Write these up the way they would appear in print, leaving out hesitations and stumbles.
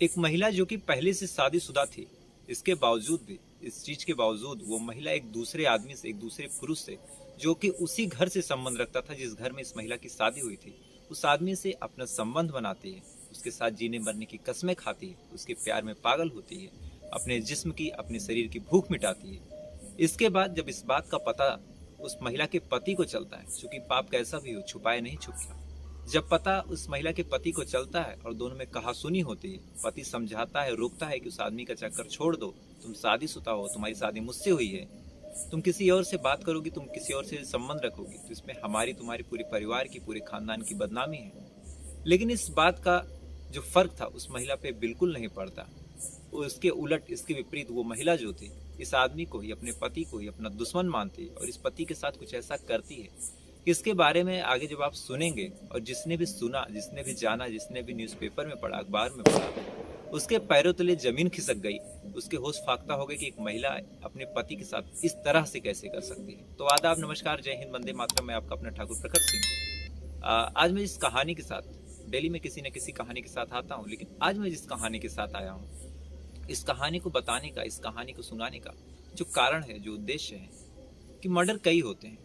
एक महिला जो कि पहले से शादीशुदा थी, इसके बावजूद भी, इस चीज के बावजूद वो महिला एक दूसरे आदमी से, एक दूसरे पुरुष से, जो कि उसी घर से संबंध रखता था जिस घर में इस महिला की शादी हुई थी, उस आदमी से अपना संबंध बनाती है, उसके साथ जीने मरने की कस्में खाती है, उसके प्यार में पागल होती है, अपने जिस्म की, अपने शरीर की भूख मिटाती है। इसके बाद जब इस बात का पता उस महिला के पति को चलता है, क्योंकि पाप कैसा भी हो छुपाए नहीं छुपता, जब पता उस महिला के पति को चलता है और दोनों में कहासुनी होती है, पति समझाता है, रोकता है कि उस आदमी का चक्कर छोड़ दो, तुम शादीशुदा हो, तुम्हारी शादी मुझसे हुई है, तुम किसी और से बात करोगी, तुम किसी और से संबंध रखोगी तो इसमें हमारी, तुम्हारी, पूरे परिवार की, पूरे खानदान की बदनामी है। लेकिन इस बात का जो फर्क था उस महिला पे बिल्कुल नहीं पड़ता। उसके उलट, इसके विपरीत, वो महिला जो थी इस आदमी को ही, अपने पति को ही अपना दुश्मन मानती है और इस पति के साथ कुछ ऐसा करती है। इसके बारे में आगे जब आप सुनेंगे, और जिसने भी सुना, जिसने भी जाना, जिसने भी न्यूज़पेपर में पढ़ा, अखबार में पढ़ा, उसके पैरों तले जमीन खिसक गई, उसके होश फाख्ता हो गए कि एक महिला अपने पति के साथ इस तरह से कैसे कर सकती है। तो आदाब, नमस्कार, जय हिंद, वंदे मातरम। मैं आपका अपना ठाकुर प्रखर सिंह। आज मैं इस कहानी के साथ, डेली में किसी न किसी कहानी के साथ आता हूँ, लेकिन आज मैं जिस कहानी के साथ आया हूँ, इस कहानी को बताने का, इस कहानी को सुनाने का जो कारण है, जो उद्देश्य है, कि मर्डर कई होते हैं,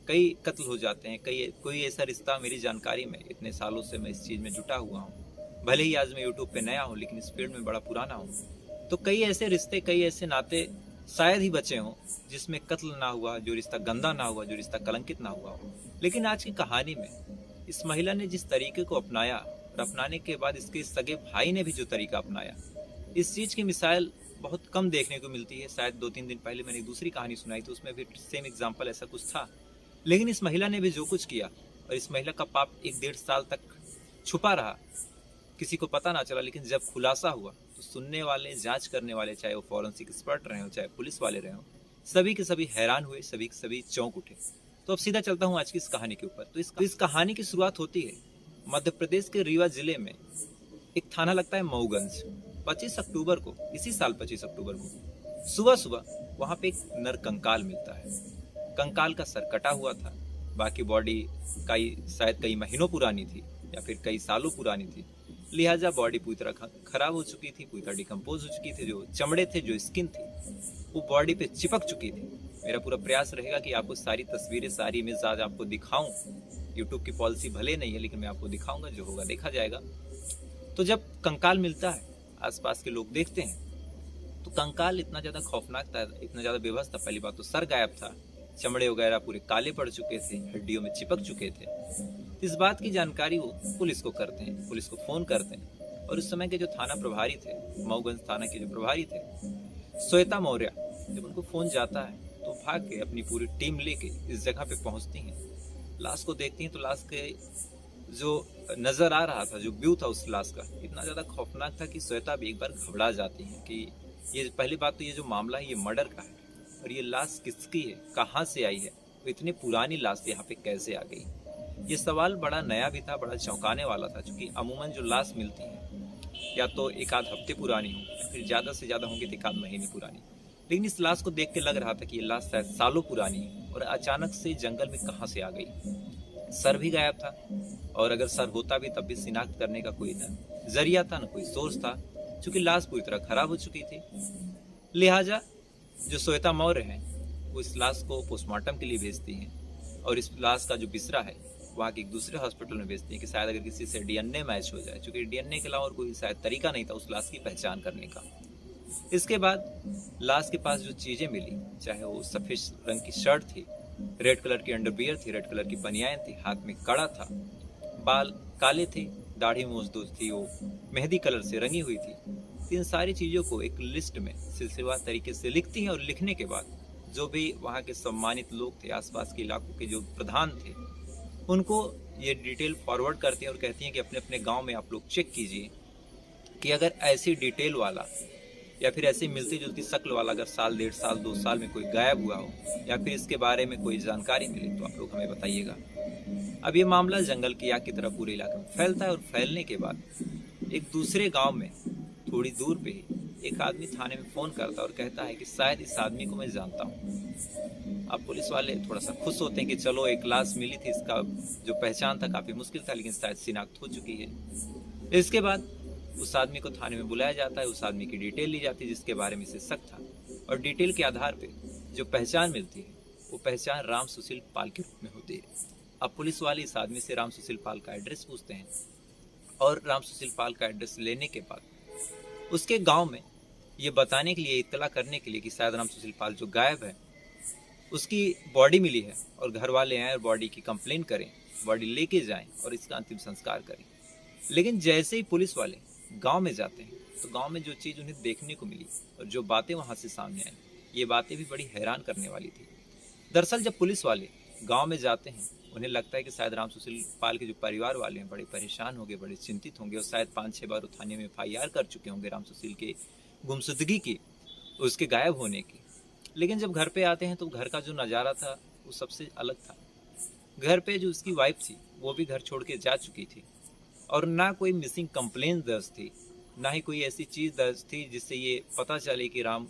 कई कत्ल हो जाते हैं, कोई ऐसा रिश्ता मेरी जानकारी में, इतने सालों से मैं इस चीज़ में जुटा हुआ हूँ, भले ही आज मैं यूट्यूब पे नया हूँ लेकिन इस फील्ड में बड़ा पुराना हूँ, तो कई ऐसे रिश्ते, कई ऐसे नाते शायद ही बचे हों जिसमें कत्ल ना हुआ, जो रिश्ता गंदा ना हुआ, जो रिश्ता कलंकित ना हुआ हो। लेकिन आज की कहानी में इस महिला ने जिस तरीके को अपनाया, और अपनाने के बाद इसके सगे भाई ने भी जो तरीका अपनाया, इस चीज़ की मिसाल बहुत कम देखने को मिलती है। शायद 2-3 दिन पहले मैंने एक दूसरी कहानी सुनाई थी, उसमें भी सेम एग्जाम्पल ऐसा कुछ था। लेकिन इस महिला ने भी जो कुछ किया, और इस महिला का पाप 1-1.5 साल तक छुपा रहा, किसी को पता ना चला, लेकिन जब खुलासा हुआ तो सुनने वाले, जांच करने वाले, चाहे वो फॉरेंसिक एक्सपर्ट रहे हो, चाहे पुलिस वाले रहे हो, सभी के सभी हैरान हुए, सभी के सभी चौंक उठे। तो अब सीधा चलता हूँ आज की इस कहानी के ऊपर। तो इस कहानी की शुरुआत होती है मध्य प्रदेश के रीवा जिले में, एक थाना लगता है मऊगंज। 25 अक्टूबर को, इसी साल 25 अक्टूबर को सुबह सुबह वहां पे एक नर कंकाल मिलता है। कंकाल का सर कटा हुआ था, बाकी बॉडी शायद कई महीनों पुरानी थी या फिर कई सालों पुरानी थी, लिहाजा बॉडी पूरी तरह खराब हो चुकी थी, पूरी तरह डिकम्पोज हो चुकी थी। जो चमड़े थे, जो स्किन थी, वो बॉडी पे चिपक चुकी थी। मेरा पूरा प्रयास रहेगा कि आपको सारी तस्वीरें, सारी इमेज आज आपको दिखाऊं। यूट्यूब की पॉलिसी भले नहीं है, लेकिन मैं आपको दिखाऊंगा, जो होगा देखा जाएगा। तो जब कंकाल मिलता है, आसपास के लोग देखते हैं, तो कंकाल इतना ज्यादा खौफनाक था, इतना ज्यादा बेबस था। पहली बात तो सर गायब था, चमड़े वगैरह पूरे काले पड़ चुके थे, हड्डियों में चिपक चुके थे। इस बात की जानकारी वो पुलिस को करते हैं, पुलिस को फोन करते हैं, और उस समय के जो थाना प्रभारी थे, मऊगंज थाना के जो प्रभारी थे, श्वेता मौर्य, जब उनको फोन जाता है तो भाग के अपनी पूरी टीम लेके इस जगह पे पहुंचती हैं। लाश को देखती हैं तो लाश के जो नजर आ रहा था, जो व्यू था उस लाश का, इतना ज्यादा खौफनाक था कि श्वेता भी एक बार घबरा जाती हैं कि ये, पहली बात तो ये जो मामला है ये मर्डर का है, और ये लाश किसकी है, कहाँ से आई है, तो इतनी पुरानी लाश यहाँ पे कैसे आ गई। ये सवाल बड़ा नया भी था, बड़ा चौंकाने वाला था, क्योंकि अमूमन जो लाश मिलती है या तो एक आध हफ्ते पुरानी हो, या फिर ज्यादा से ज्यादा होंगे तो एक आध महीने पुरानी। लेकिन इस लाश को देख के लग रहा था कि ये लाश शायद सालों पुरानी है, और अचानक से जंगल में कहाँ से आ गई। सर भी गायब था, और अगर सर होता भी तब भी शिनाख्त करने का कोई न जरिया था, न कोई सोर्स था, क्योंकि लाश पूरी तरह खराब हो चुकी थी। लिहाजा जो श्वेता मौर्य हैं, वो इस लाश को पोस्टमार्टम के लिए भेजती हैं, और इस लाश का जो बिस्रा है वहाँ के एक दूसरे हॉस्पिटल में भेजती हैं कि शायद अगर किसी से डीएनए मैच हो जाए, क्योंकि डीएनए के अलावा और कोई शायद तरीका नहीं था उस लाश की पहचान करने का। इसके बाद लाश के पास जो चीजें मिली, चाहे वो सफेद रंग की शर्ट थी, रेड कलर की अंडरवियर थी, रेड कलर की बनियान थी, हाथ में कड़ा था, बाल काले थे, दाढ़ी मूंछ थी, वो मेहंदी कलर से रंगी हुई थी। इन सारी चीजों को एक लिस्ट में सिलसिलेवार तरीके से लिखती हैं, और लिखने के बाद जो भी वहाँ के सम्मानित लोग थे, आसपास के इलाकों के जो प्रधान थे, उनको ये डिटेल फॉरवर्ड करती हैं और कहती हैं कि अपने अपने गांव में आप लोग चेक कीजिए कि अगर ऐसी डिटेल वाला या फिर ऐसी मिलती जुलती शक्ल वाला अगर साल, 1.5 साल, 2 साल में कोई गायब हुआ हो, या फिर इसके बारे में कोई जानकारी मिले तो आप लोग हमें बताइएगा। अब ये मामला जंगल की आग की तरह पूरे इलाके में फैलता है, और फैलने के बाद एक दूसरे गांव में थोड़ी दूर पे ही एक आदमी थाने में फोन करता है और कहता है कि शायद इस आदमी को मैं जानता हूँ। अब पुलिस वाले थोड़ा सा खुश होते हैं कि चलो एक लाश मिली थी, इसका जो पहचान था काफी मुश्किल था, लेकिन शायद शिनाख्त हो चुकी है। इसके बाद उस आदमी को थाने में बुलाया जाता है, उस आदमी की डिटेल ली जाती है जिसके बारे में इसे शक था, और डिटेल के आधार पे जो पहचान मिलती है वो पहचान राम सुशील पाल के रूप में होती है। अब पुलिस वाले इस आदमी से राम सुशील पाल का एड्रेस पूछते हैं, और राम सुशील पाल का एड्रेस लेने के बाद उसके गांव में ये बताने के लिए, इत्तला करने के लिए कि शायद राम सुशील पाल जो गायब है उसकी बॉडी मिली है, और घर वाले आए और बॉडी की कंप्लेन करें, बॉडी लेके जाएं और इसका अंतिम संस्कार करें। लेकिन जैसे ही पुलिस वाले गांव में जाते हैं तो गांव में जो चीज़ उन्हें देखने को मिली और जो बातें वहां से सामने आई, ये बातें भी बड़ी हैरान करने वाली थी। दरअसल जब पुलिस वाले गांव में जाते हैं, उन्हें लगता है कि शायद राम सुशील पाल के जो परिवार वाले हैं बड़े परेशान होंगे, बड़े चिंतित होंगे, और शायद 5-6 बार थाने में FIR कर चुके होंगे राम सुशील के गुमशुदगी की, उसके गायब होने की। लेकिन जब घर पे आते हैं तो घर का जो नज़ारा था वो सबसे अलग था। घर पे जो उसकी वाइफ थी वो भी घर छोड़ के जा चुकी थी, और ना कोई मिसिंग कंप्लेन दर्ज थी, ना ही कोई ऐसी चीज़ दर्ज थी जिससे ये पता चले कि राम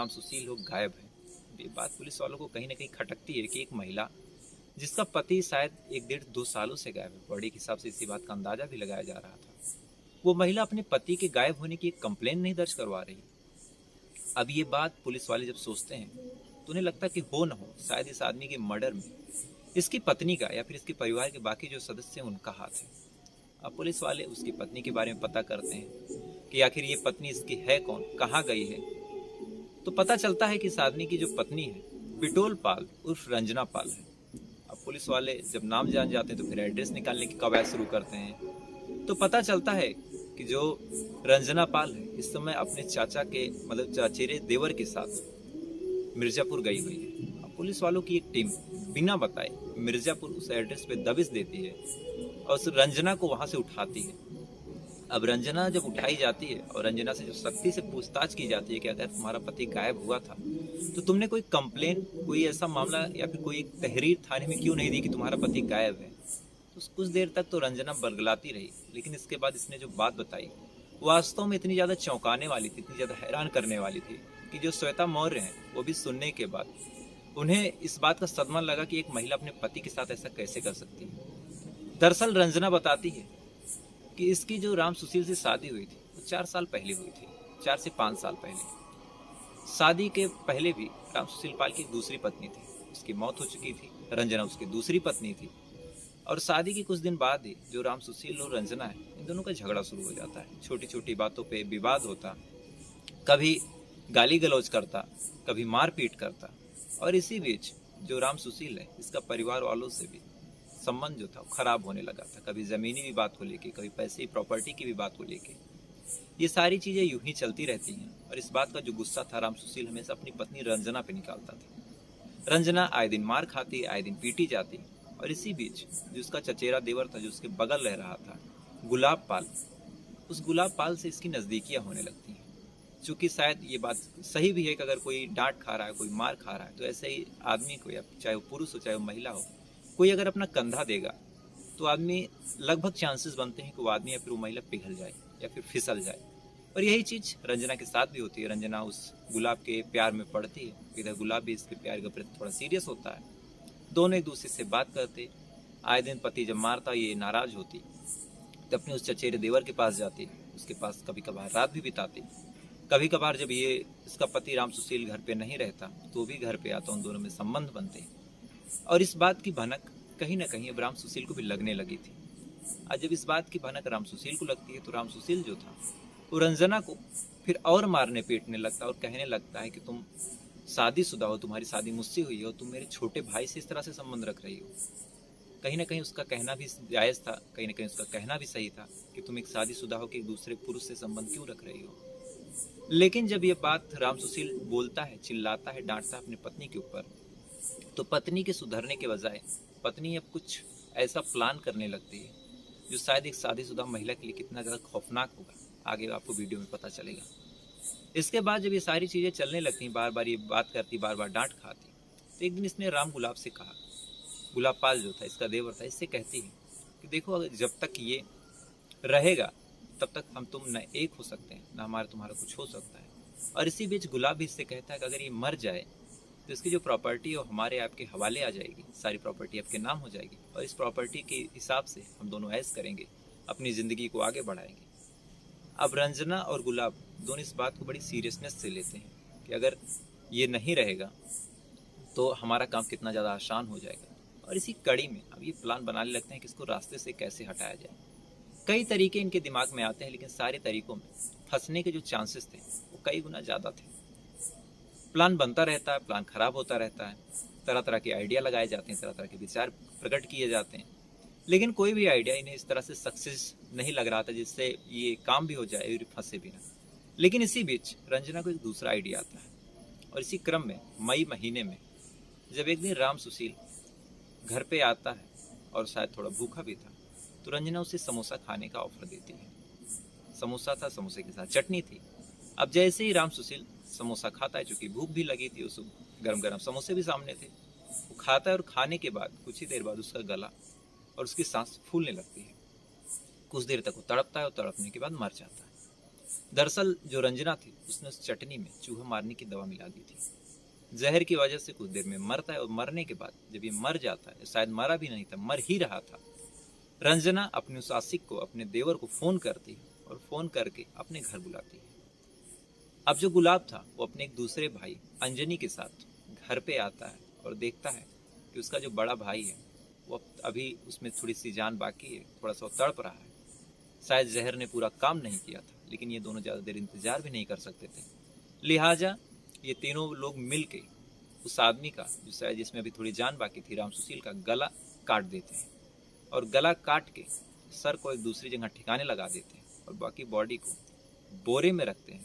सुशील लोग गायब है। ये बात पुलिस वालों को कहीं ना कहीं खटकती है कि एक महिला जिसका पति शायद 1-1.5-2 सालों से गायब है, बॉडी के हिसाब से इसी बात का अंदाजा भी लगाया जा रहा था, वो महिला अपने पति के गायब होने की एक कंप्लेन नहीं दर्ज करवा रही। अब ये बात पुलिस वाले जब सोचते हैं तो उन्हें लगता कि हो न हो शायद इस आदमी के मर्डर में इसकी पत्नी का या फिर इसके परिवार के बाकी जो सदस्य हैं उनका हाथ है। अब पुलिस वाले उसकी पत्नी के बारे में पता करते हैं कि आखिर ये पत्नी इसकी है कौन, कहाँ गई है। तो पता चलता है कि इस आदमी की जो पत्नी है बिटोल पाल उर्फ रंजना पाल है। अब पुलिस वाले जब नाम जान जाते हैं तो फिर एड्रेस निकालने की कवायद शुरू करते हैं। तो पता चलता है कि जो रंजना पाल है इस समय अपने चाचा के मतलब चचेरे देवर के साथ मिर्जापुर गई हुई है। अब पुलिस वालों की एक टीम बिना बताए मिर्जापुर उस एड्रेस पे दबिश देती है और उस रंजना को वहां से उठाती है। अब रंजना जब उठाई जाती है और रंजना से जो सख्ती से पूछताछ की जाती है कि अगर तुम्हारा पति गायब हुआ था तो तुमने कोई कंप्लेन, कोई ऐसा मामला या फिर कोई तहरीर थाने में क्यों नहीं दी कि तुम्हारा पति गायब है। तो कुछ देर तक तो रंजना बरगलाती रही, लेकिन इसके बाद इसने जो बात बताई वास्तव में इतनी ज़्यादा चौंकाने वाली थी, इतनी ज़्यादा हैरान करने वाली थी कि जो श्वेता मौर्य हैं वो भी सुनने के बाद उन्हें इस बात का सदमा लगा कि एक महिला अपने पति के साथ ऐसा कैसे कर सकती है। दरअसल रंजना बताती है कि इसकी जो राम सुशील से शादी हुई थी वो 4 साल पहले हुई थी, 4 से 5 साल पहले। शादी के पहले भी राम सुशील पाल की दूसरी पत्नी थी, उसकी मौत हो चुकी थी, रंजना उसकी दूसरी पत्नी थी। और शादी के कुछ दिन बाद ही जो राम सुशील और रंजना है इन दोनों का झगड़ा शुरू हो जाता है। छोटी छोटी बातों पे विवाद होता, कभी गाली गलौज करता, कभी मारपीट करता। और इसी बीच जो राम सुशील है इसका परिवार वालों से भी संबंध जो था वो खराब होने लगा था, कभी ज़मीनी विवाद को लेके, कभी पैसे प्रॉपर्टी की विवाद को लेके। ये सारी चीज़ें यूं ही चलती रहती हैं और इस बात का जो गुस्सा था राम सुशील हमेशा अपनी पत्नी रंजना पे निकालता था। रंजना आए दिन मार खाती, आए दिन पीटी जाती। और इसी बीच जो उसका चचेरा देवर था जो उसके बगल रह रहा था गुलाब पाल, उस गुलाब पाल से इसकी नज़दीकियाँ होने लगती हैं। चूँकि शायद ये बात सही भी है कि अगर कोई डांट खा रहा है, कोई मार खा रहा है, तो ऐसे ही आदमी को, या चाहे वो पुरुष हो चाहे वो महिला हो, कोई अगर अपना कंधा देगा तो आदमी लगभग चांसेस बनते हैं कि वो आदमी या फिर वो महिला पिघल जाए या फिर फिसल जाए। और यही चीज़ रंजना के साथ भी होती है। रंजना उस गुलाब के प्यार में पड़ती है, इधर गुलाब भी इसके प्यार के प्रति थोड़ा सीरियस होता है। दोनों एक दूसरे से बात करते। आए दिन पति जब मारता ये नाराज होती तो अपने उस चचेरे देवर के पास जाती, उसके पास कभी कभार रात भी बिताती। कभी कभार जब ये इसका पति राम सुशील घर पे नहीं रहता तो भी घर पे आता, उन दोनों में संबंध बनते। और इस बात की भनक कहीं ना कहीं अब राम सुशील को भी लगने लगी थी। आज जब इस बात की भनक राम सुशील को लगती है तो राम सुशील जो था वो रंजना को फिर और मारने पीटने लगता है और कहने लगता है कि तुम शादीशुदा हो, तुम्हारी शादी मुझसे हुई है और तुम मेरे छोटे भाई से इस तरह से संबंध रख रही हो। कहीं ना कहीं उसका कहना भी जायज़ था, कहीं ना कहीं उसका कहना भी सही था कि तुम एक शादीशुदा हो कि एक दूसरे पुरुष से संबंध क्यों रख रही हो। लेकिन जब ये बात राम सुशील बोलता है, चिल्लाता है, डांटता है अपनी पत्नी के ऊपर, तो पत्नी के सुधरने के बजाय पत्नी अब कुछ ऐसा प्लान करने लगती है जो शायद एक शादीशुदा महिला के लिए कितना ज़्यादा खौफनाक होगा, आगे आपको वीडियो में पता चलेगा। इसके बाद जब ये सारी चीज़ें चलने लगती, बार बार ये बात करती, बार बार डांट खाती, तो एक दिन इसने राम गुलाब से कहा, गुलाब पाल जो था इसका देवर था, इससे कहती है कि देखो अगर जब तक ये रहेगा तब तक हम तुम न एक हो सकते हैं, न हमारा तुम्हारा कुछ हो सकता है। और इसी बीच गुलाब भी इससे कहता है कि अगर ये मर जाए तो इसकी जो प्रॉपर्टी है वो हमारे आपके हवाले आ जाएगी, सारी प्रॉपर्टी आपके नाम हो जाएगी और इस प्रॉपर्टी के हिसाब से हम दोनों ऐश करेंगे, अपनी ज़िंदगी को आगे बढ़ाएंगे। अब रंजना और गुलाब दोनों इस बात को बड़ी सीरियसनेस से लेते हैं कि अगर ये नहीं रहेगा तो हमारा काम कितना ज़्यादा आसान हो जाएगा। और इसी कड़ी में अब ये प्लान बनाने लगते हैं कि इसको रास्ते से कैसे हटाया जाए। कई तरीके इनके दिमाग में आते हैं, लेकिन सारे तरीकों में फंसने के जो चांसेस थे वो कई गुना ज़्यादा थे। प्लान बनता रहता है, प्लान खराब होता रहता है, तरह तरह के आइडिया लगाए जाते हैं, तरह तरह के विचार प्रकट किए जाते हैं, लेकिन कोई भी आइडिया इन्हें इस तरह से सक्सेस नहीं लग रहा था जिससे ये काम भी हो जाए और फंसे भी ना। लेकिन इसी बीच रंजना को एक दूसरा आइडिया आता है, और इसी क्रम में मई महीने में जब एक दिन राम सुशील घर पे आता है और शायद थोड़ा भूखा भी था, तो रंजना उसे समोसा खाने का ऑफर देती है। समोसा था, समोसे के साथ चटनी थी। अब जैसे ही राम सुशील समोसा खाता है, चूंकि भूख भी लगी थी, उस गरम गरम समोसे भी सामने थे, वो खाता है और खाने के बाद कुछ ही देर बाद उसका गला और उसकी सांस फूलने लगती है। कुछ देर तक वो तड़पता है और तड़पने के बाद मर जाता है। दरअसल जो रंजना थी उसने उस चटनी में चूहा मारने की दवा मिला दी थी। जहर की वजह से कुछ देर में मरता है, और मरने के बाद जब ये मर जाता है, शायद मरा भी नहीं था, मर ही रहा था, रंजना अपने उस आशिक को, अपने देवर को फोन करती है और फोन करके अपने घर बुलाती है। अब जो गुलाब था वो अपने एक दूसरे भाई अंजनी के साथ घर पे आता है और देखता है कि उसका जो बड़ा भाई है वो अभी उसमें थोड़ी सी जान बाकी है, थोड़ा सा तड़प रहा है। शायद जहर ने पूरा काम नहीं किया था, लेकिन ये दोनों ज़्यादा देर इंतजार भी नहीं कर सकते थे। लिहाजा ये तीनों लोग मिल के उस आदमी का, जो शायद जिसमें अभी थोड़ी जान बाकी थी, राम सुशील का गला काट देते हैं, और गला काट के सर को एक दूसरी जगह ठिकाने लगा देते हैं, और बाकी बॉडी को बोरे में रखते हैं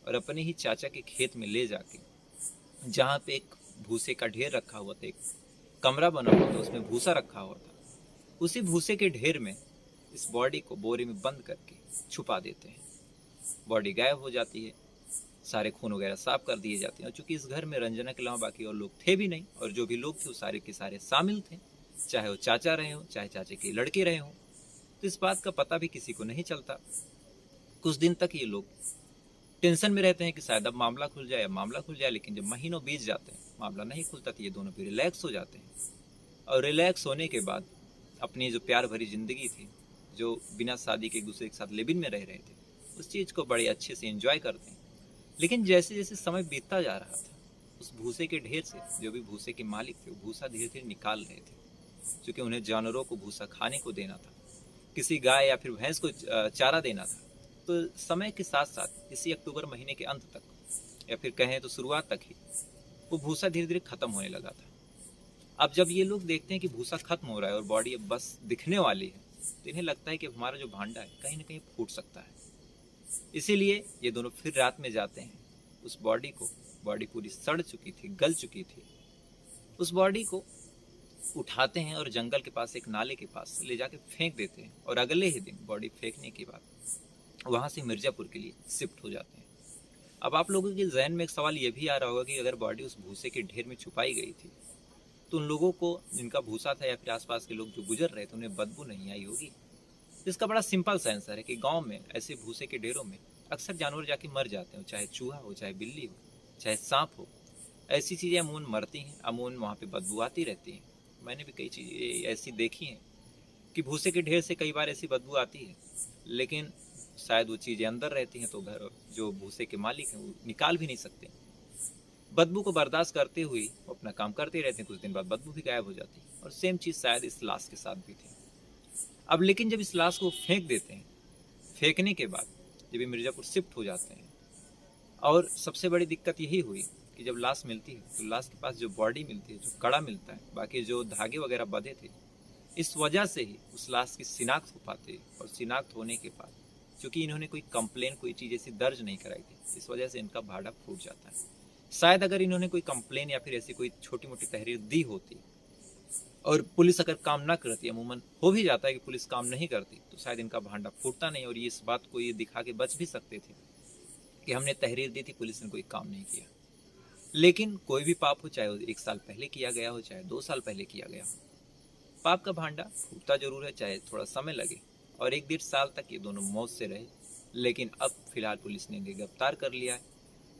और अपने ही चाचा के खेत में ले जाके, जहाँ पे एक भूसे का ढेर रखा हुआ था, एक कमरा बना हुआ था, उसमें भूसा रखा हुआ था, उसी भूसे के ढेर में इस बॉडी को बोरे में बंद करके छुपा देते हैं। बॉडी गायब हो जाती है, सारे खून वगैरह साफ कर दिए जाते हैं, और चूंकि इस घर में रंजना के अलावा बाकी और लोग थे भी नहीं, और जो भी लोग थे वो सारे के सारे शामिल थे, चाहे वो चाचा रहे हो, चाहे चाचे के लड़के रहे हो, तो इस बात का पता भी किसी को नहीं चलता। कुछ दिन तक ये लोग टेंशन में रहते हैं कि शायद अब मामला खुल जाए, अब मामला खुल जाए, लेकिन जब महीनों बीत जाते हैं, मामला नहीं खुलता, तो ये दोनों भी रिलैक्स हो जाते हैं। और रिलैक्स होने के बाद अपनी जो प्यार भरी जिंदगी थी, जो बिना शादी के एक दूसरे के साथ लिविंग में रह रहे थे, उस चीज़ को बड़े अच्छे से एंजॉय करते हैं। लेकिन जैसे जैसे समय बीतता जा रहा था, उस भूसे के ढेर से जो भी भूसे के मालिक थे, वो भूसा धीरे धीरे निकाल रहे थे, क्योंकि उन्हें जानवरों को भूसा खाने को देना था, किसी गाय या फिर भैंस को चारा देना था। तो समय के साथ साथ इसी अक्टूबर महीने के अंत तक, या फिर कहें तो शुरुआत तक ही, वो भूसा धीरे धीरे खत्म होने लगा था। अब जब ये लोग देखते हैं कि भूसा खत्म हो रहा है और बॉडी अब बस दिखने वाली है, तो इन्हें लगता है कि हमारा जो भांडा है कहीं ना कहीं फूट सकता है। इसीलिए ये दोनों फिर रात में जाते हैं उस बॉडी को, बॉडी पूरी सड़ चुकी थी, गल चुकी थी, उस बॉडी को उठाते हैं और जंगल के पास एक नाले के पास ले जाके फेंक देते हैं, और अगले ही दिन बॉडी फेंकने के बाद वहाँ से मिर्जापुर के लिए शिफ्ट हो जाते हैं। अब आप लोगों के जहन में एक सवाल ये भी आ रहा होगा कि अगर बॉडी उस भूसे के ढेर में छुपाई गई थी, तो उन लोगों को जिनका भूसा था या फिर आसपास के लोग जो गुजर रहे थे, उन्हें बदबू नहीं आई होगी। इसका बड़ा सिंपल सा आंसर है कि गांव में ऐसे भूसे के ढेरों में अक्सर जानवर जाके मर जाते हैं, चाहे चूहा हो, चाहे बिल्ली हो, चाहे सांप हो। ऐसी चीज़ें अमूमन मरती हैं, अमूमन वहाँ पे बदबू आती रहती हैं। मैंने भी कई चीज़ें ऐसी देखी हैं कि भूसे के ढेर से कई बार ऐसी बदबू आती है, लेकिन शायद वो चीज़ें अंदर रहती हैं, तो घर जो भूसे के मालिक हैं वो निकाल भी नहीं सकते। बदबू को बर्दाश्त करते हुए वो अपना काम करते रहते हैं, कुछ दिन बाद बदबू भी गायब हो जाती है। और सेम चीज़ शायद इस लाश के साथ भी थी। अब लेकिन जब इस लाश को फेंक देते हैं, फेंकने के बाद जब ये मिर्ज़ापुर शिफ्ट हो जाते हैं, और सबसे बड़ी दिक्कत यही हुई कि जब लाश मिलती है तो लाश के पास जो बॉडी मिलती है, जो कड़ा मिलता है, बाकी जो धागे वगैरह बंधे थे, इस वजह से ही उस लाश की शिनाख्त हो पाती है। और शिनाख्त होने के बाद चूँकि इन्होंने कोई कंप्लेन, कोई चीज़ ऐसी दर्ज नहीं कराई थी, इस वजह से इनका भाड़ा फूट जाता है। शायद अगर इन्होंने कोई कंप्लेन या फिर ऐसी कोई छोटी मोटी तहरीर दी होती और पुलिस अगर काम ना करती, अमूमन हो भी जाता है कि पुलिस काम नहीं करती, तो शायद इनका भांडा फूटता नहीं, और ये इस बात को ये दिखा के बच भी सकते थे कि हमने तहरीर दी थी, पुलिस ने कोई काम नहीं किया। लेकिन कोई भी पाप हो, चाहे वो 1 साल पहले किया गया हो, चाहे 2 साल पहले किया गया हो, पाप का भांडा फूटता जरूर है, चाहे थोड़ा समय लगे। और 1-1.5 साल तक ये दोनों मौत से रहे, लेकिन अब फिलहाल पुलिस ने इन्हें गिरफ्तार कर लिया है।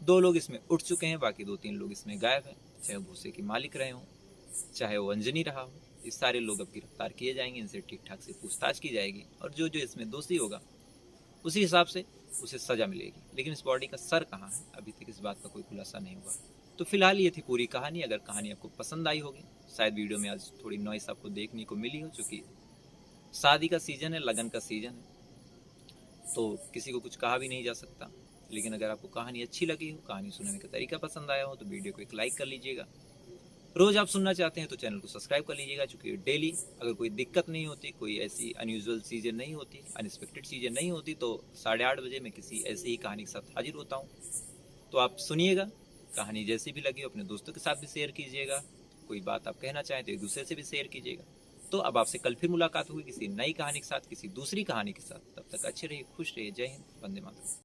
2 लोग इसमें उठ चुके हैं, बाकी 2-3 लोग इसमें गायब हैं, चाहे वो भूसे के मालिक रहे हों, चाहे वो अंजनी रहा हो। ये सारे लोग अब गिरफ्तार किए जाएंगे, इनसे ठीक ठाक से पूछताछ की जाएगी, और जो जो इसमें दोषी होगा उसी हिसाब से उसे सजा मिलेगी। लेकिन इस बॉडी का सर कहाँ है, अभी तक इस बात का कोई खुलासा नहीं हुआ। तो फिलहाल ये थी पूरी कहानी। अगर कहानी आपको पसंद आई होगी, शायद वीडियो में आज थोड़ी नॉइस आपको देखने को मिली हो, चूँकि शादी का सीजन है, लगन का सीजन है, तो किसी को कुछ कहा भी नहीं जा सकता। लेकिन अगर आपको कहानी अच्छी लगी हो, कहानी सुनने का तरीका पसंद आया हो, तो वीडियो को एक लाइक कर लीजिएगा। रोज़ आप सुनना चाहते हैं तो चैनल को सब्सक्राइब कर लीजिएगा, क्योंकि डेली अगर कोई दिक्कत नहीं होती, कोई ऐसी अनयूजुअल चीज़ें नहीं होती, अनएक्सपेक्टेड चीज़ें नहीं होती, तो 8:30 बजे मैं किसी ऐसी ही कहानी के साथ हाजिर होता हूँ। तो आप सुनिएगा, कहानी जैसी भी लगी हो अपने दोस्तों के साथ भी शेयर कीजिएगा। कोई बात आप कहना चाहें तो एक दूसरे से भी शेयर कीजिएगा। तो अब आपसे कल फिर मुलाकात होगी किसी नई कहानी के साथ, किसी दूसरी कहानी के साथ। तब तक अच्छे रहिए, खुश रहिए। जय हिंद, वंदे मातरम।